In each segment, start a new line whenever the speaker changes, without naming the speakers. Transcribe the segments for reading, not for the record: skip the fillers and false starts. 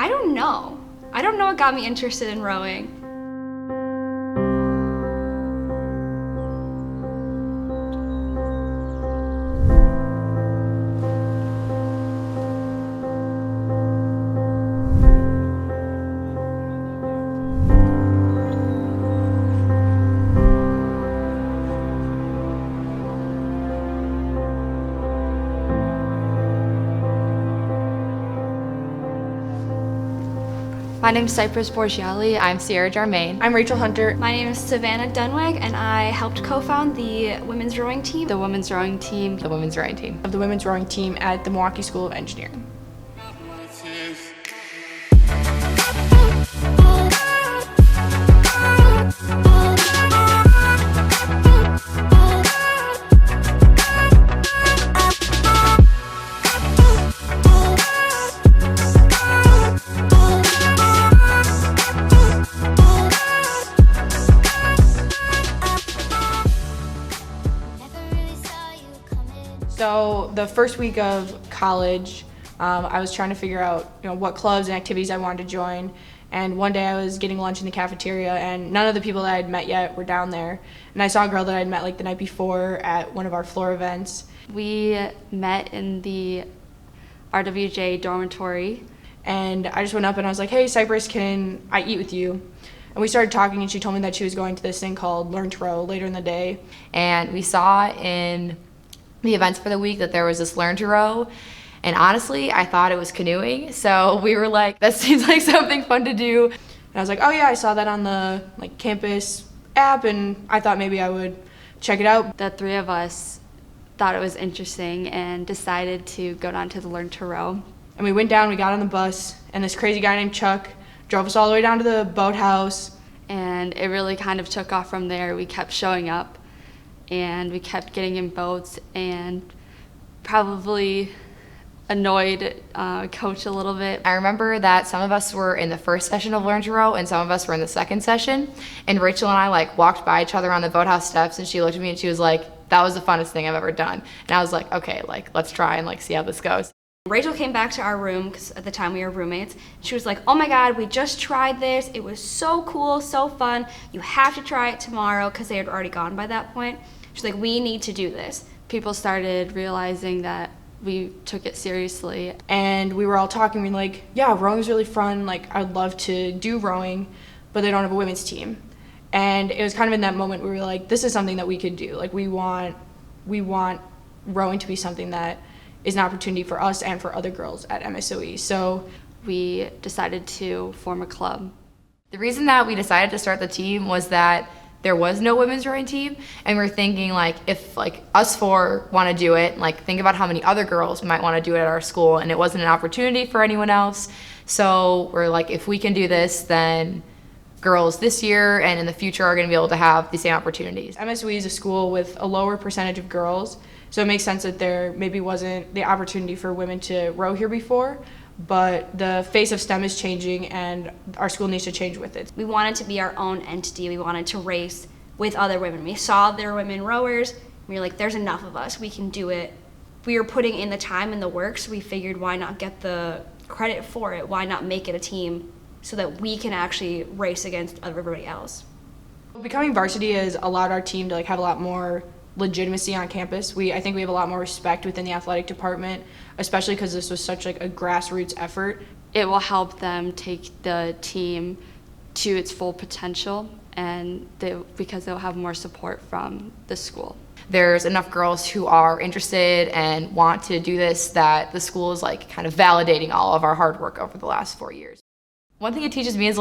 I don't know. I don't know what got me interested in rowing.
My name is Cypress Borgiali.
I'm Sierra Jarmaine.
I'm Rachel Hunter.
My name is Savannah Dunweg, and I helped co-found the women's rowing team.
The women's rowing team.
The women's rowing team.
Of the women's rowing team at the Milwaukee School of Engineering. So the first week of college, I was trying to figure out, what clubs and activities I wanted to join. And one day I was getting lunch in the cafeteria, and none of the people that I'd met yet were down there. And I saw a girl that I'd met like the night before at one of our floor events.
We met in the RWJ dormitory.
And I just went up and I was like, "Hey, Cypress, can I eat with you?" And we started talking, and she told me that she was going to this thing called Learn to Row later in the day.
And we saw in the events for the week that there was this Learn to Row. And honestly, I thought it was canoeing. So we were like, that seems like something fun to do.
And I was like, "Oh yeah, I saw that on the campus app, and I thought maybe I would check it out."
The three of us thought it was interesting and decided to go down to the Learn to Row.
And we went down, we got on the bus, and this crazy guy named Chuck drove us all the way down to the boathouse.
And it really kind of took off from there. We kept showing up, and we kept getting in boats, and probably annoyed Coach a little bit.
I remember that some of us were in the first session of Learn to Row and some of us were in the second session. And Rachel and I walked by each other on the boathouse steps, and she looked at me and she was like, "That was the funnest thing I've ever done." And I was like, "Okay, let's try and see how this goes."
Rachel came back to our room, because at the time we were roommates. She was like, "Oh my God, we just tried this. It was so cool, so fun. You have to try it tomorrow," because they had already gone by that point. She's like, "We need to do this."
People started realizing that we took it seriously.
And we were all talking, we were like, "Yeah, rowing's really fun. I'd love to do rowing, but they don't have a women's team." And it was kind of in that moment where we were like, this is something that we could do. We want rowing to be something that is an opportunity for us and for other girls at MSOE. So
we decided to form a club.
The reason that we decided to start the team was that there was no women's rowing team, and we're thinking if us four want to do it, think about how many other girls might want to do it at our school, and it wasn't an opportunity for anyone else. So we're like, if we can do this, then girls this year and in the future are going to be able to have the same opportunities.
MSOE is a school with a lower percentage of girls, so it makes sense that there maybe wasn't the opportunity for women to row here before, but the face of STEM is changing and our school needs to change with it.
We wanted to be our own entity. We wanted to race with other women. We saw there were women rowers. We were like, there's enough of us. We can do it. We were putting in the time and the work, so we figured, why not get the credit for it? Why not make it a team so that we can actually race against everybody else?
Becoming varsity has allowed our team to have a lot more legitimacy on campus. I think we have a lot more respect within the athletic department, especially because this was such a grassroots effort.
It will help them take the team to its full potential, and because they'll have more support from the school.
There's enough girls who are interested and want to do this that the school is kind of validating all of our hard work over the last 4 years. One thing it teaches me is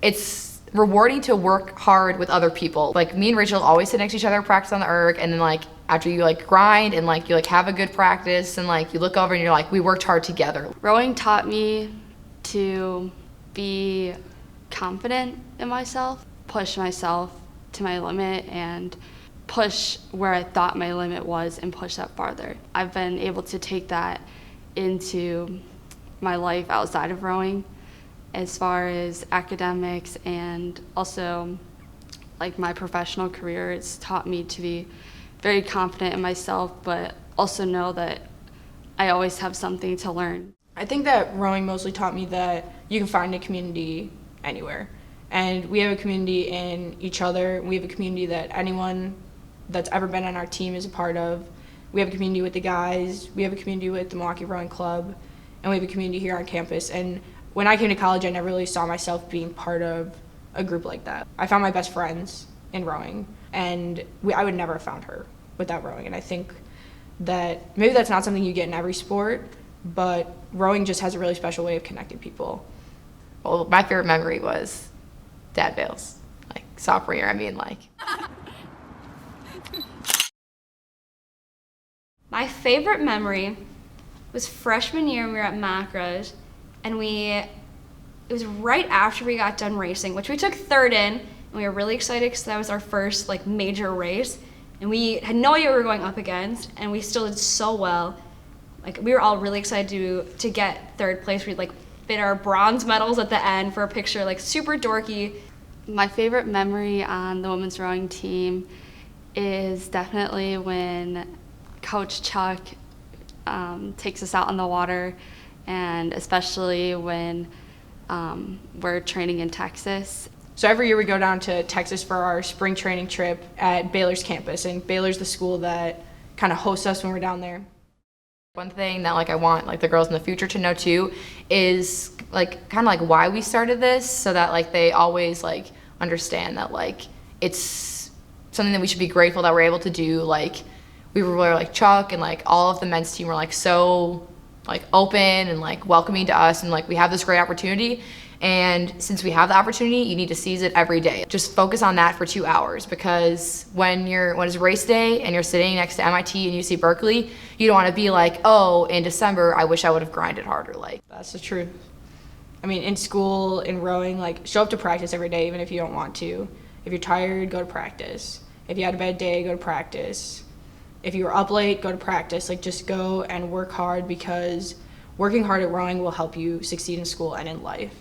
it's rewarding to work hard with other people. Me and Rachel always sit next to each other, practice on the erg, and then after you grind and you have a good practice and you look over and you're we worked hard together.
Rowing taught me to be confident in myself, push myself to my limit, and push where I thought my limit was and push that farther. I've been able to take that into my life outside of rowing, as far as academics and also my professional career. It's taught me to be very confident in myself, but also know that I always have something to learn.
I think that rowing mostly taught me that you can find a community anywhere. And we have a community in each other. We have a community that anyone that's ever been on our team is a part of. We have a community with the guys. We have a community with the Milwaukee Rowing Club. And we have a community here on campus. And when I came to college, I never really saw myself being part of a group like that. I found my best friends in rowing. And I would never have found her without rowing. And I think that maybe that's not something you get in every sport, but rowing just has a really special way of connecting people.
Well, my favorite memory was dad bails, like sophomore year.
My favorite memory was freshman year when we were at Macros, and it was right after we got done racing, which we took third in, and we were really excited because that was our first like major race, and we had no idea what we were going up against, and we still did so well. Like, we were all really excited to get third place. We'd like fit our bronze medals at the end for a picture, like super dorky.
My favorite memory on the women's rowing team is definitely when Coach Chuck takes us out on the water, and especially when we're training in Texas.
So every year we go down to Texas for our spring training trip at Baylor's campus, and Baylor's the school that kind of hosts us when we're down there.
One thing that I want the girls in the future to know too is kind of why we started this, so that they always understand that it's something that we should be grateful that we're able to do. We were really Chuck and all of the men's team were so open and welcoming to us, and we have this great opportunity. And since we have the opportunity, you need to seize it every day. Just focus on that for 2 hours, because when it's race day and you're sitting next to MIT and UC Berkeley, you don't want to be oh, in December, I wish I would have grinded harder.
That's the truth. I mean, in school, in rowing, show up to practice every day, even if you don't want to. If you're tired, go to practice. If you had a bad day, go to practice. If you were up late, go to practice. Just go and work hard, because working hard at rowing will help you succeed in school and in life.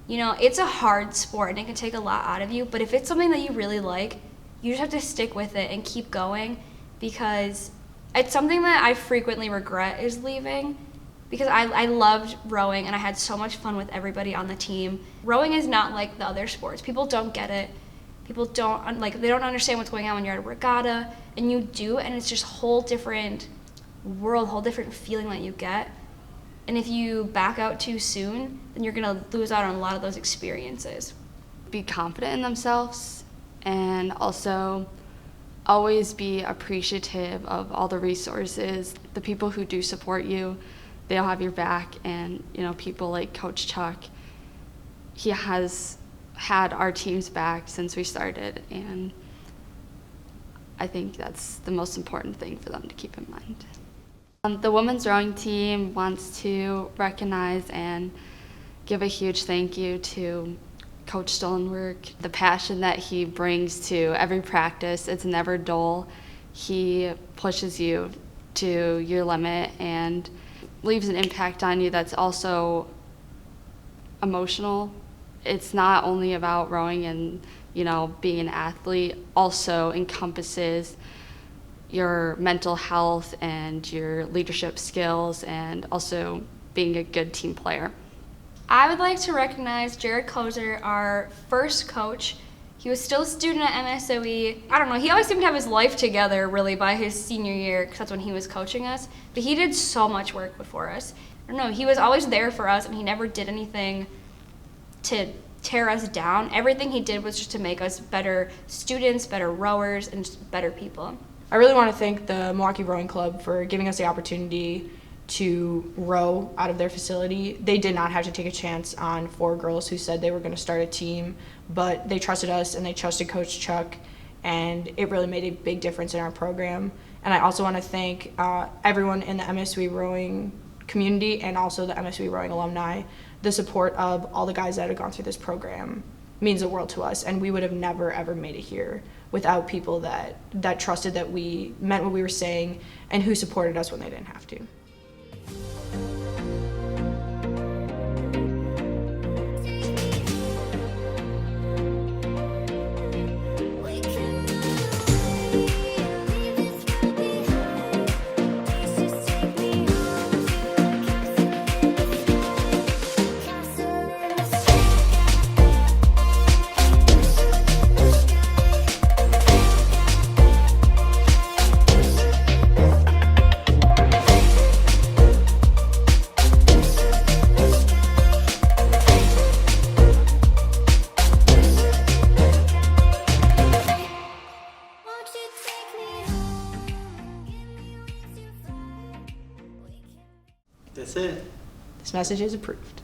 You know, it's a hard sport and it can take a lot out of you, but if it's something that you really like, you just have to stick with it and keep going, because it's something that I frequently regret is leaving, because I loved rowing and I had so much fun with everybody on the team. Rowing is not like the other sports. People don't get it. People don't, they don't understand what's going on when you're at a regatta, and you do, and it's just a whole different world, whole different feeling that you get. And if you back out too soon, then you're gonna lose out on a lot of those experiences.
Be confident in themselves, and also always be appreciative of all the resources, the people who do support you. They'll have your back, and people like Coach Chuck, he has had our team's back since we started, and I think that's the most important thing for them to keep in mind. The women's rowing team wants to recognize and give a huge thank you to Coach Stollenberg. The passion that he brings to every practice, it's never dull. He pushes you to your limit and leaves an impact on you that's also emotional. It's not only about rowing and being an athlete, also encompasses your mental health and your leadership skills, and also being a good team player.
I would like to recognize Jared Kozer, our first coach. He was still a student at MSOE. I don't know, he always seemed to have his life together really by his senior year, because that's when he was coaching us. But he did so much work before us. I don't know, he was always there for us, and he never did anything to tear us down. Everything he did was just to make us better students, better rowers, and just better people.
I really want to thank the Milwaukee Rowing Club for giving us the opportunity to row out of their facility. They did not have to take a chance on 4 girls who said they were going to start a team, but they trusted us and they trusted Coach Chuck, and it really made a big difference in our program. And I also want to thank everyone in the MSOE rowing community and also the MSOE rowing alumni. The support of all the guys that have gone through this program means the world to us, and we would have never ever made it here without people that trusted that we meant what we were saying and who supported us when they didn't have to.
That's it.
This message is approved.